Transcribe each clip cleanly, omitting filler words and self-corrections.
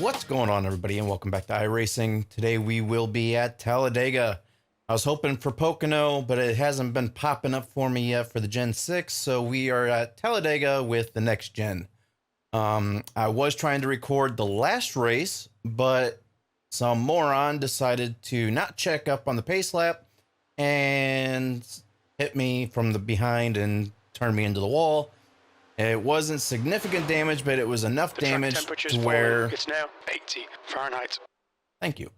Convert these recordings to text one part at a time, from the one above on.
What's going on, everybody, and welcome back to iRacing. Today we will be at Talladega. I was hoping for Pocono, but it hasn't been popping up for me yet for the Gen 6, so we are at Talladega with the next gen. I was trying to record the last race, but some moron decided to not check up on the pace lap and hit me from the behind and turned me into the wall. It wasn't significant damage, but it was enough damage to where it's now 80 Fahrenheit. Thank you.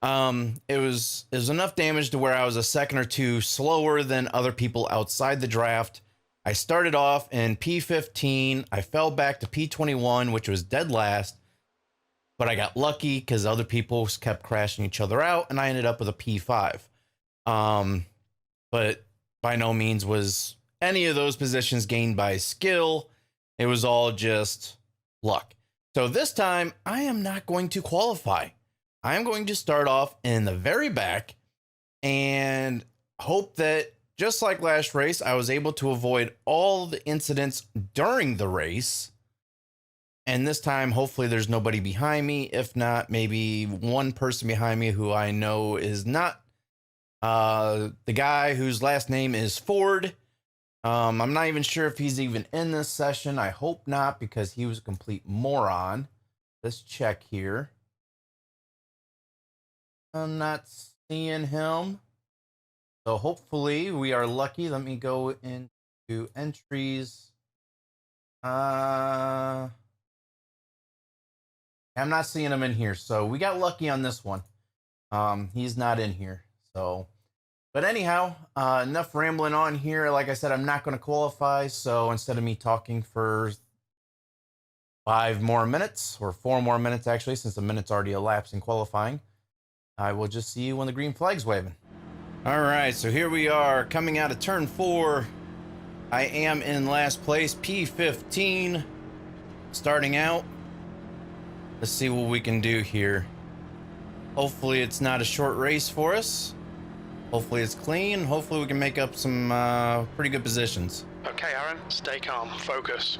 It was enough damage to where I was a second or two slower than other people outside the draft. I started off in P15. I fell back to P21, which was dead last, but I got lucky because other people kept crashing each other out, and I ended up with a P5. But by no means was any of those positions gained by skill. It was all just luck. So this time I am not going to qualify. I am going to start off in the very back and hope that, just like last race, I was able to avoid all the incidents during the race. And this time, hopefully there's nobody behind me. If not, maybe one person behind me who I know is not the guy whose last name is Ford. I'm not even sure if he's even in this session. I hope not, because he was a complete moron. Let's check here. I'm not seeing him. So hopefully we are lucky. Let me go into entries. I'm not seeing him in here. So we got lucky on this one. He's not in here. So, but anyhow, enough rambling on here. Like I said, I'm not going to qualify. So instead of me talking for 5 more minutes, or 4 more minutes, actually, since the minute's already elapsed in qualifying, I will just see you when the green flag's waving. All right, so here we are coming out of turn 4. I am in last place, P15. Starting out. Let's see what we can do here. Hopefully it's not a short race for us. Hopefully it's clean. Hopefully we can make up some pretty good positions. Okay, Aaron, stay calm. Focus.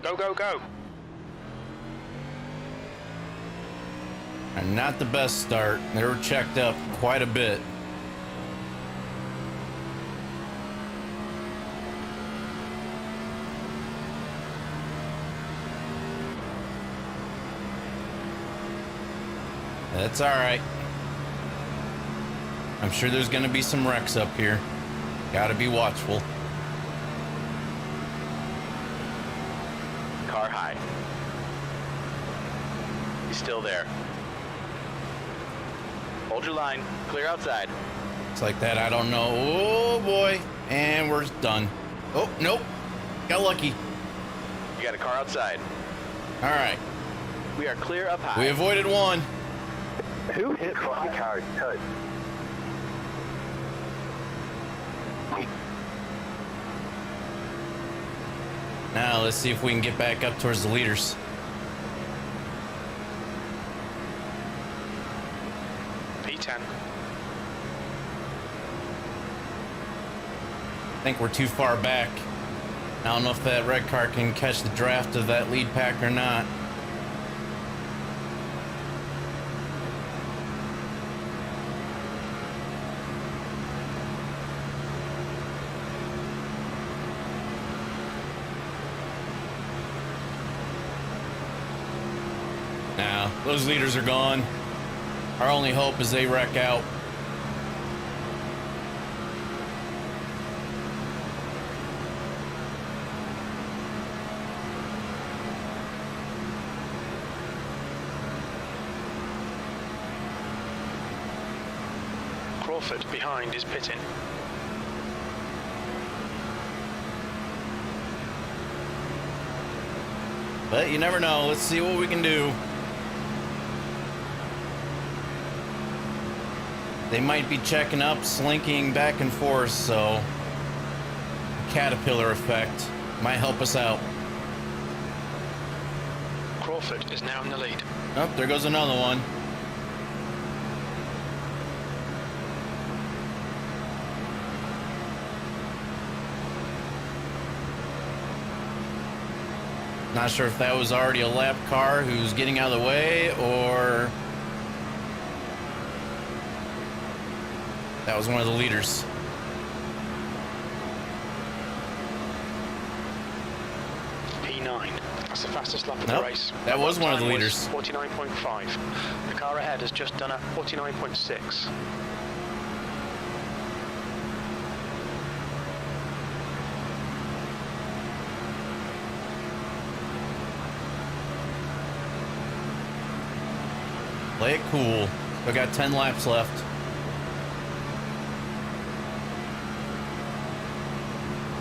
Go, go, go. And not the best start. They were checked up quite a bit. That's all right. I'm sure there's going to be some wrecks up here. Got to be watchful. Car high. He's still there. Hold your line. Clear outside. It's like that. I don't know. Oh boy. And we're done. Oh, nope. Got lucky. You got a car outside. All right. We are clear up high. We avoided one. Who hit my car? Now let's see if we can get back up towards the leaders. P10. I think we're too far back. I don't know if that red car can catch the draft of that lead pack or not. Now, those leaders are gone. Our only hope is they wreck out. Crawford behind is pitting. But you never know. Let's see what we can do. They might be checking up, slinking back and forth, so caterpillar effect might help us out. Crawford is now in the lead. Oh, there goes another one. Not sure if that was already a lap car who's getting out of the way, or that was one of the leaders. P9. That's the fastest lap of Nope, the race. that was one of the Time leaders. 49.5. The car ahead has just done a 49.6. Play it cool. We got 10 laps left.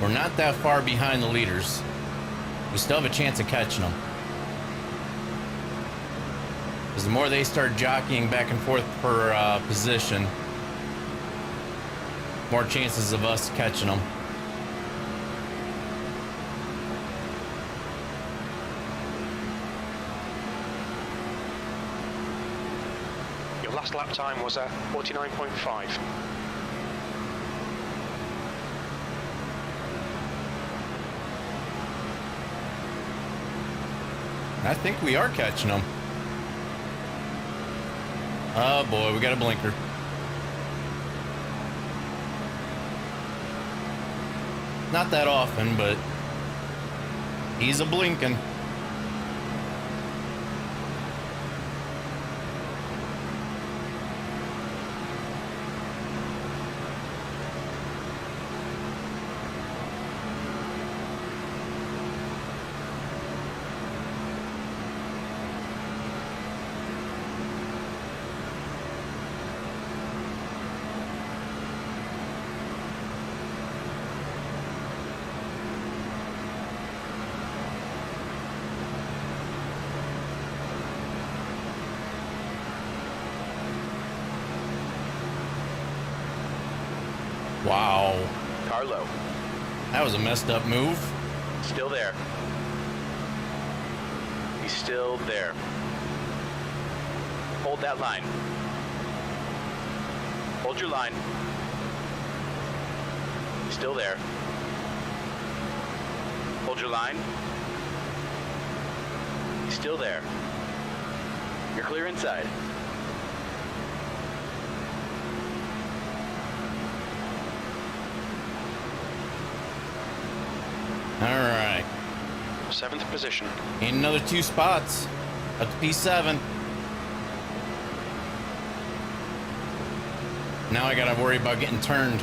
We're not that far behind the leaders. We still have a chance of catching them. Because the more they start jockeying back and forth for position, more chances of us catching them. Your last lap time was a 49.5. I think we are catching them. Oh boy, we got a blinker. Not that often, but he's a blinking. Wow, Car low. that was a messed up move. Still there. He's still there. Hold that line. Hold your line. He's still there. Hold your line. He's still there. You're clear inside. All right, 7th position. ain't another 2 spots. Up to P7. Now I gotta worry about getting turned.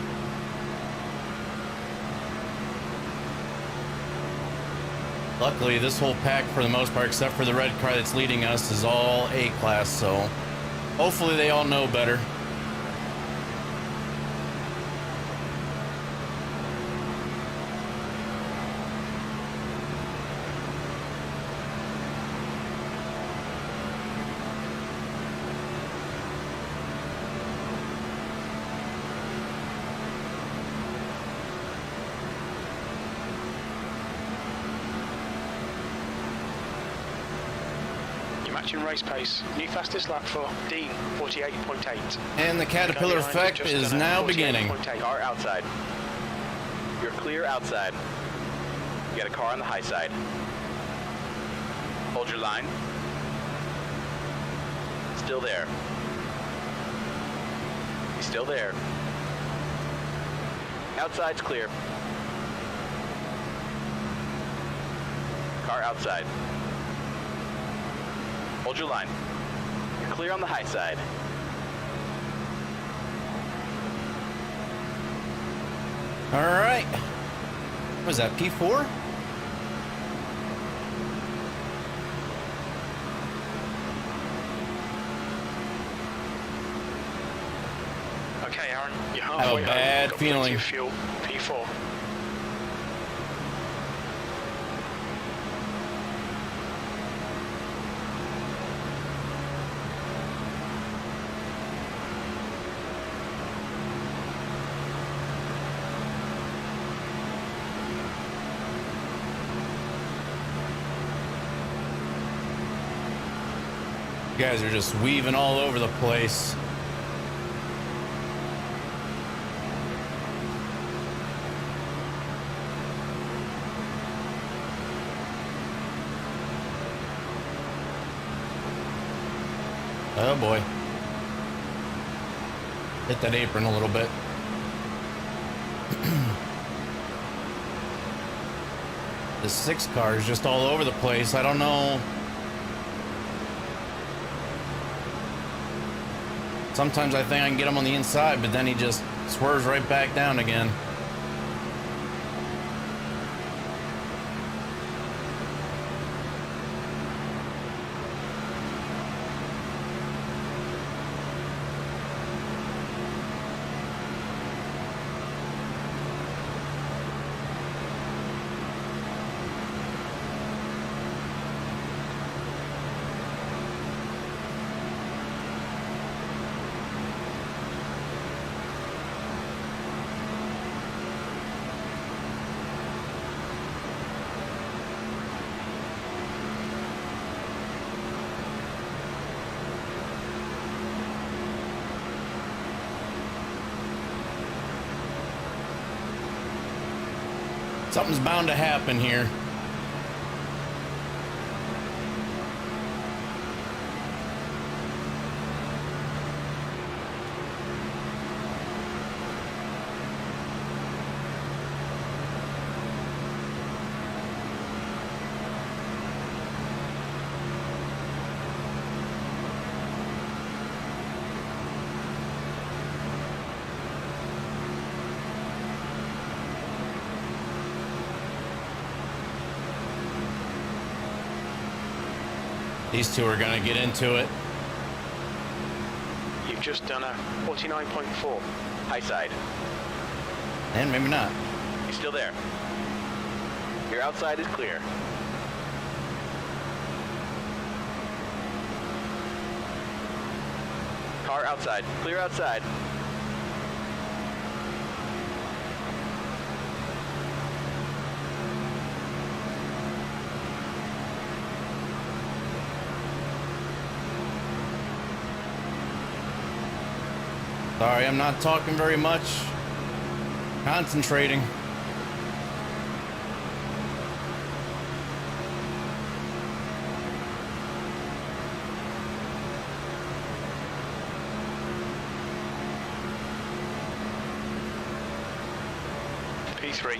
Luckily, this whole pack, for the most part, except for the red car that's leading us, is all A-class, so hopefully they all know better. Matching race pace. New fastest lap for Dean, 48.8. And the Caterpillar effect is now beginning. Car outside. You're clear outside. You got a car on the high side. Hold your line. Still there. He's still there. Outside's clear. Car outside. Hold your line. You're clear on the high side. All right. What was that, P4? Okay, Aaron, you're I have halfway a home. bad Got plenty feeling. of fuel. P4. You guys are just weaving all over the place. Oh boy. Hit that apron a little bit. The 6 car is just all over the place. I don't know. Sometimes I think I can get him on the inside, but then he just swerves right back down again. Something's bound to happen here. These two are going to get into it. You've just done a 49.4. High side. And maybe not. He's still there. Your outside is clear. Car outside. Clear outside. Sorry, I'm not talking very much. Concentrating. P3.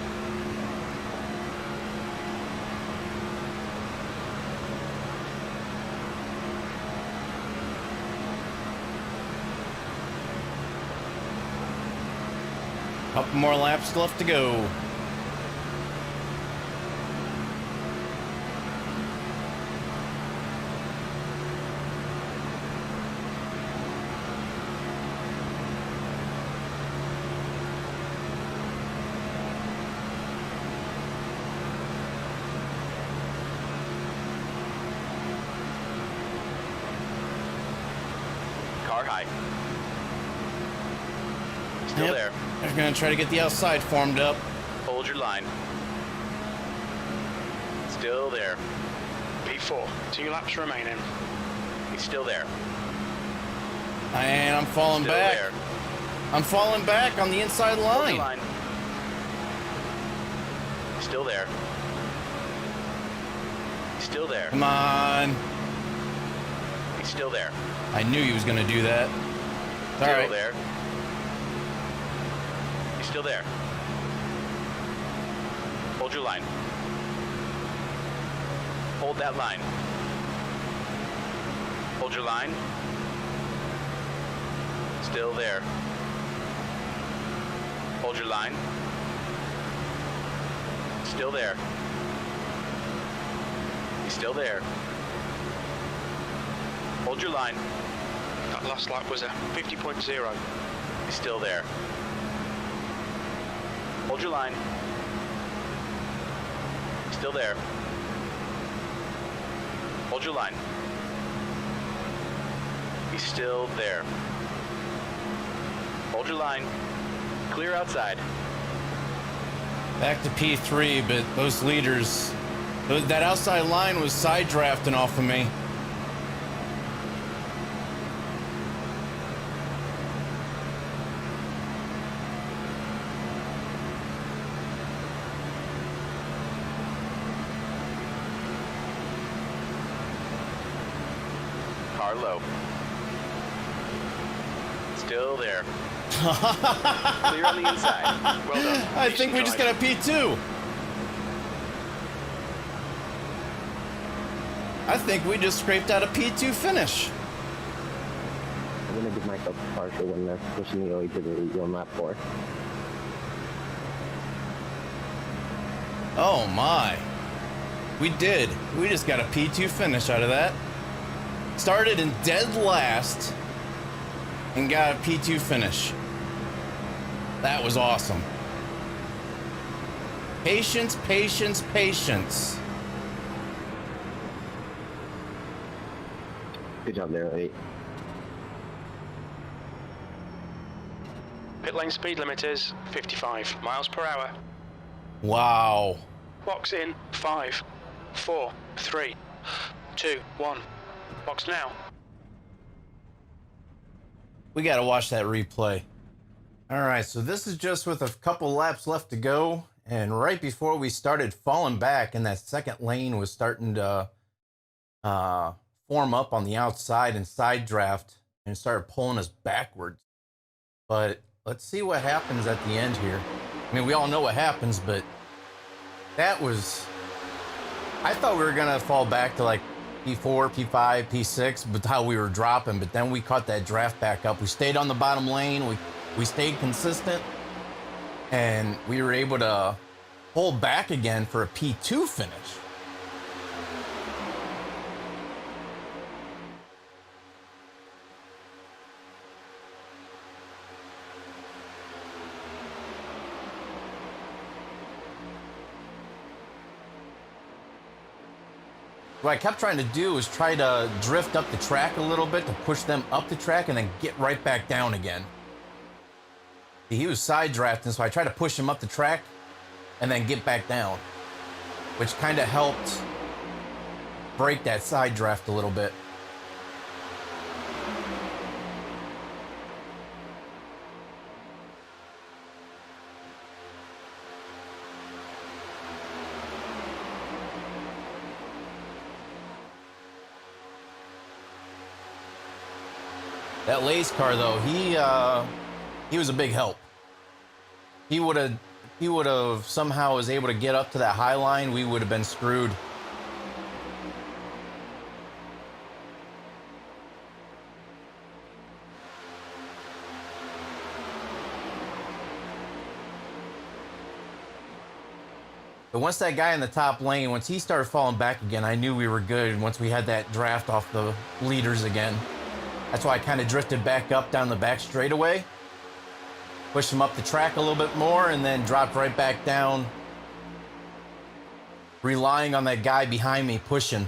Couple more laps left to go. Car high. Still there. They're going to try to get the outside formed up. Hold your line. Still there. P4. 2 laps remaining. He's still there. And I'm falling Still back. there. I'm falling back on the inside Hold your line. line. Still there. He's still there. Come on. He's still there. I knew he was going to do that. Still All right. there. He's still there. Hold your line. Hold that line. Hold your line. Still there. Hold your line. Still there. He's still there. Hold your line. That last lap was a 50.0. He's still there. Hold your line. Still there. Hold your line. He's still there. Hold your line. Clear outside. Back to P3, but those leaders, that outside line was side drafting off of me. Car low. Still there. Clear on the inside. Well done. I think we just got a P2. I think we just scraped out a P2 finish. I'm gonna give myself a partial when they're pushing the OE to the lead on lap 4. Oh my. We did. We just got a P2 finish out of that. Started in dead last and got a P2 finish. That was awesome. Patience, patience, patience. Good job there, OE. Pit lane speed limit is 55 miles per hour. Wow. Box in 5, 4, 3, 2, 1. Box now. We got to watch that replay. All right, so this is just with a couple laps left to go. And right before we started falling back and that second lane was starting to form up on the outside and side draft and started pulling us backwards. But let's see what happens at the end here. I mean, we all know what happens, but that was... I thought we were going to fall back to like P4, P5, P6 with how we were dropping, but then we caught that draft back up. We stayed on the bottom lane. We stayed consistent, and we were able to pull back again for a P2 finish. What I kept trying to do was try to drift up the track a little bit to push them up the track and then get right back down again. He was side drafting, so I tried to push him up the track and then get back down, which kind of helped break that side draft a little bit. That Lays car, though, he was a big help. He would have somehow was able to get up to that high line. We would have been screwed. But once that guy in the top lane, once he started falling back again, I knew we were good. Once we had that draft off the leaders again. That's why I kind of drifted back up down the back straightaway, pushed him up the track a little bit more, and then dropped right back down, relying on that guy behind me pushing.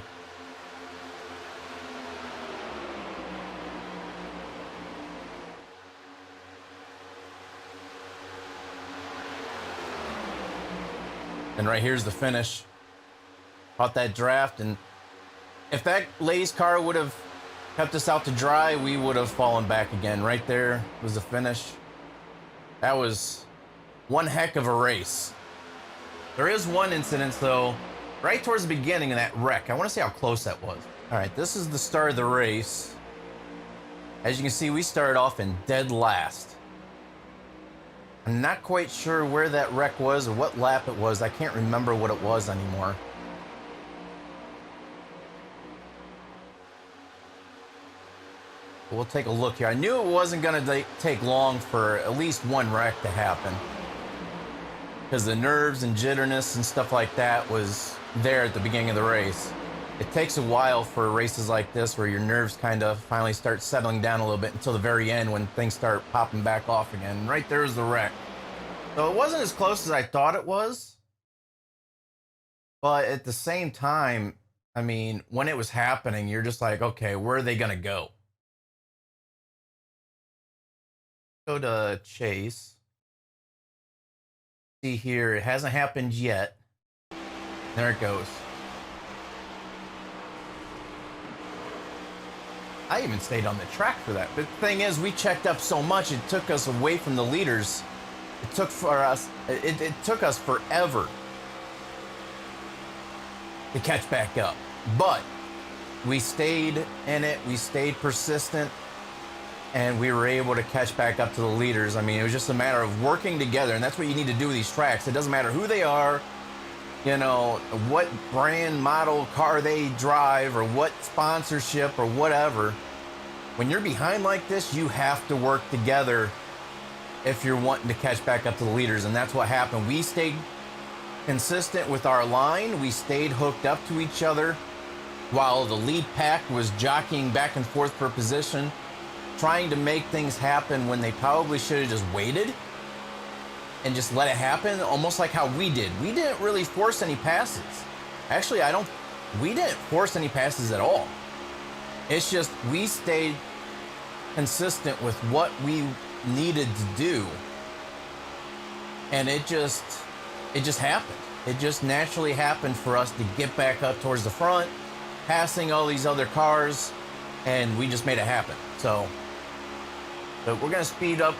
And right here's the finish. Caught that draft, and if that Lays car would have kept us out to dry, we would have fallen back again. Right there was the finish. That was one heck of a race. There is one incident, though, right towards the beginning of that wreck. I want to see how close that was. All right, this is the start of the race. As you can see, we started off in dead last. I'm not quite sure where that wreck was or what lap it was. I can't remember what it was anymore. We'll take a look here. I knew it wasn't going to take long for at least one wreck to happen, because the nerves and jitterness and stuff like that was there at the beginning of the race. It takes a while for races like this where your nerves kind of finally start settling down a little bit until the very end when things start popping back off again. Right there's the wreck. So it wasn't as close as I thought it was, but at the same time, I mean, when it was happening, you're just like, okay, where are they going to go? Go to Chase. See here, it hasn't happened yet. There it goes. I even stayed on the track for that. But the thing is, we checked up so much, it took us away from the leaders. It took us forever to catch back up. But we stayed in it, we stayed persistent, and we were able to catch back up to the leaders. I mean, it was just a matter of working together, and that's what you need to do with these tracks. It doesn't matter who they are, you know, what brand, model, car they drive, or what sponsorship or whatever. When you're behind like this, you have to work together if you're wanting to catch back up to the leaders, and that's what happened. We stayed consistent with our line. We stayed hooked up to each other while the lead pack was jockeying back and forth for position, trying to make things happen when they probably should have just waited and just let it happen, almost like how we did. We didn't really force any passes. Actually, we didn't force any passes at all. It's just we stayed consistent with what we needed to do, and it just happened. It just naturally happened for us to get back up towards the front, passing all these other cars, and we just made it happen. So, but we're gonna speed up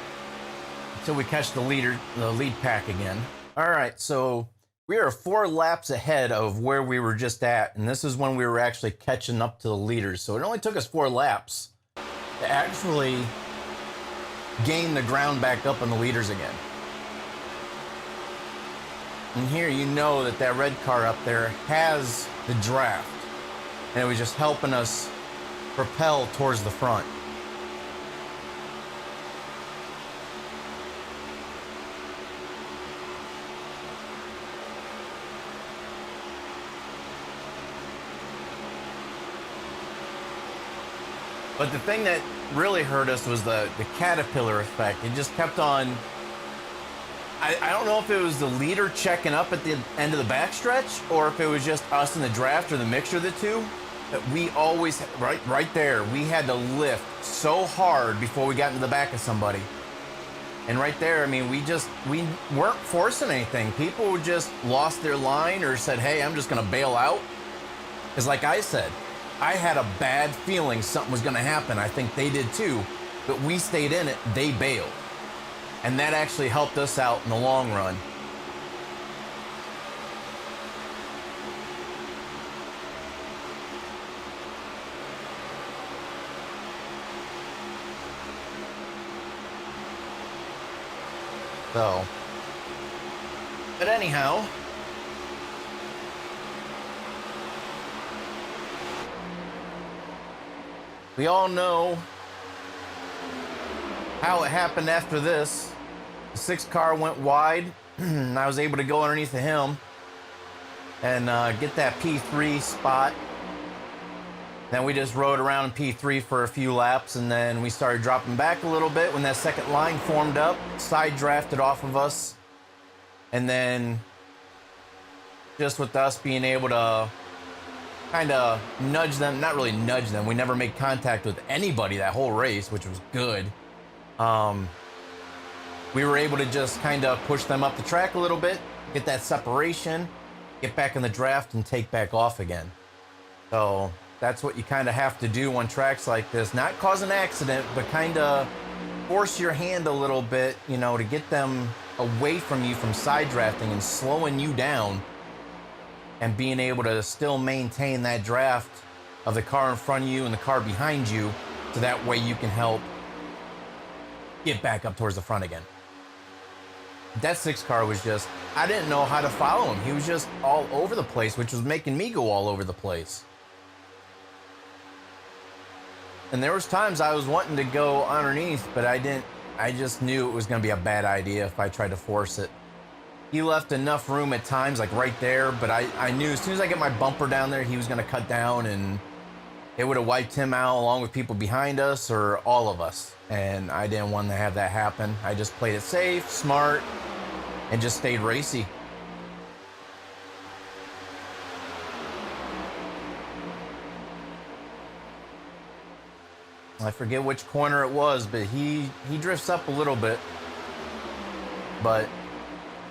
until we catch the lead pack again. All right, so we are 4 laps ahead of where we were just at, and this is when we were actually catching up to the leaders. So it only took us 4 laps to actually gain the ground back up on the leaders again. And here you know that red car up there has the draft, and it was just helping us propel towards the front. But the thing that really hurt us was the caterpillar effect. It just kept on. I don't know if it was the leader checking up at the end of the backstretch, or if it was just us in the draft, or the mixture of the two. But we always, right there, we had to lift so hard before we got into the back of somebody. And right there, I mean, we weren't forcing anything. People just lost their line or said, hey, I'm just going to bail out. Because like I said, I had a bad feeling something was going to happen. I think they did too, but we stayed in it. They bailed, and that actually helped us out in the long run. So, but anyhow, we all know how it happened after this. The 6th car went wide, and I was able to go underneath of him and get that P3 spot. Then we just rode around in P3 for a few laps, and then we started dropping back a little bit when that second line formed up, side drafted off of us, and then just with us being able to kind of nudge them, not really nudge them. We never made contact with anybody that whole race, which was good. We were able to just kind of push them up the track a little bit, get that separation, get back in the draft, and take back off again. So that's what you kind of have to do on tracks like this. Not cause an accident, but kind of force your hand a little bit, you know, to get them away from you from side drafting and slowing you down, and being able to still maintain that draft of the car in front of you and the car behind you, so that way you can help get back up towards the front again. That 6th car was just, I didn't know how to follow him. He was just all over the place, which was making me go all over the place. And there was times I was wanting to go underneath, but I just knew it was going to be a bad idea if I tried to force it. He left enough room at times, like right there, but I knew as soon as I get my bumper down there, he was going to cut down, and it would have wiped him out along with people behind us or all of us. And I didn't want to have that happen. I just played it safe, smart, and just stayed racy. I forget which corner it was, but he drifts up a little bit. But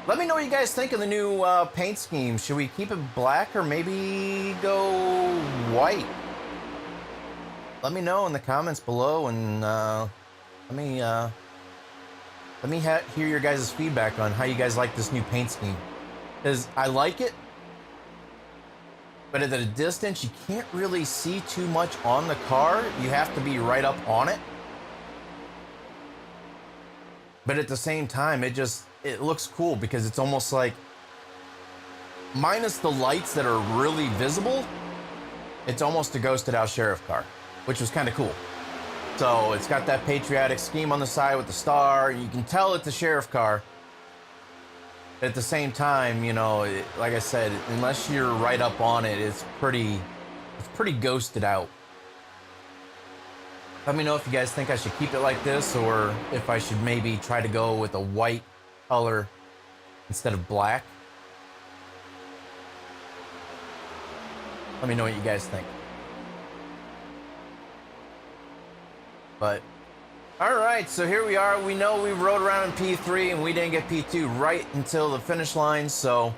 let me know what you guys think of the new paint scheme. Should we keep it black or maybe go white? Let me know in the comments below, and let me hear your guys' feedback on how you guys like this new paint scheme. Because I like it, but at a distance, you can't really see too much on the car. You have to be right up on it. but at the same time, it looks cool because it's almost like, minus the lights that are really visible, it's almost a ghosted out sheriff car, which was kind of cool. So it's got that patriotic scheme on the side with the star. You can tell it's a sheriff car. At the same time, you know, like I said, unless you're right up on it, it's pretty ghosted out. Let me know if you guys think I should keep it like this, or if I should maybe try to go with a white color instead of black. Let me know what you guys think. But, all right, so here we are. We know we rode around in P3 and we didn't get P2 right until the finish line. So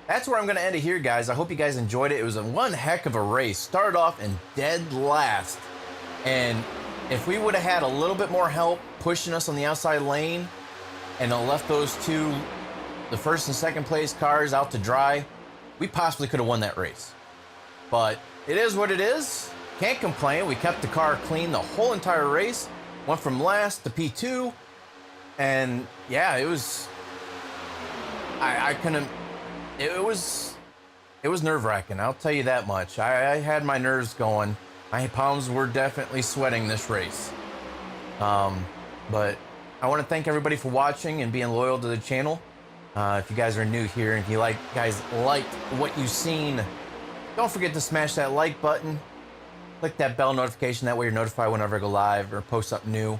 that's where I'm going to end it here, guys. I hope you guys enjoyed it. It was one heck of a race. Started off in dead last. And if we would have had a little bit more help pushing us on the outside lane and left those two, the first and second place cars, out to dry, we possibly could have won that race. But it is what it is. Can't complain. We kept the car clean the whole entire race. Went from last to P2. And yeah, it was... I couldn't... It was nerve-wracking. I'll tell you that much. I had my nerves going. My palms were definitely sweating this race. But I want to thank everybody for watching and being loyal to the channel. If you guys are new here and if you guys liked what you've seen, don't forget to smash that like button. Click that bell notification. That way you're notified whenever I go live or post something new.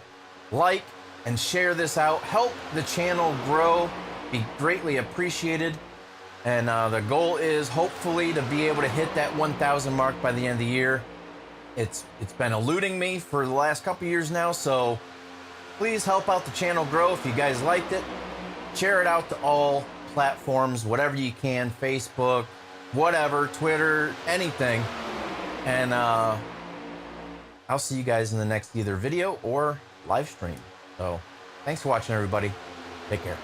Like and share this out. Help the channel grow. Be greatly appreciated. And the goal is hopefully to be able to hit that 1,000 mark by the end of the year. It's been eluding me for the last couple years now, so please help out the channel grow. If you guys liked it, share it out to all platforms, whatever you can, Facebook, whatever, Twitter, anything. And I'll see you guys in the next either video or live stream. So thanks for watching, everybody. Take care.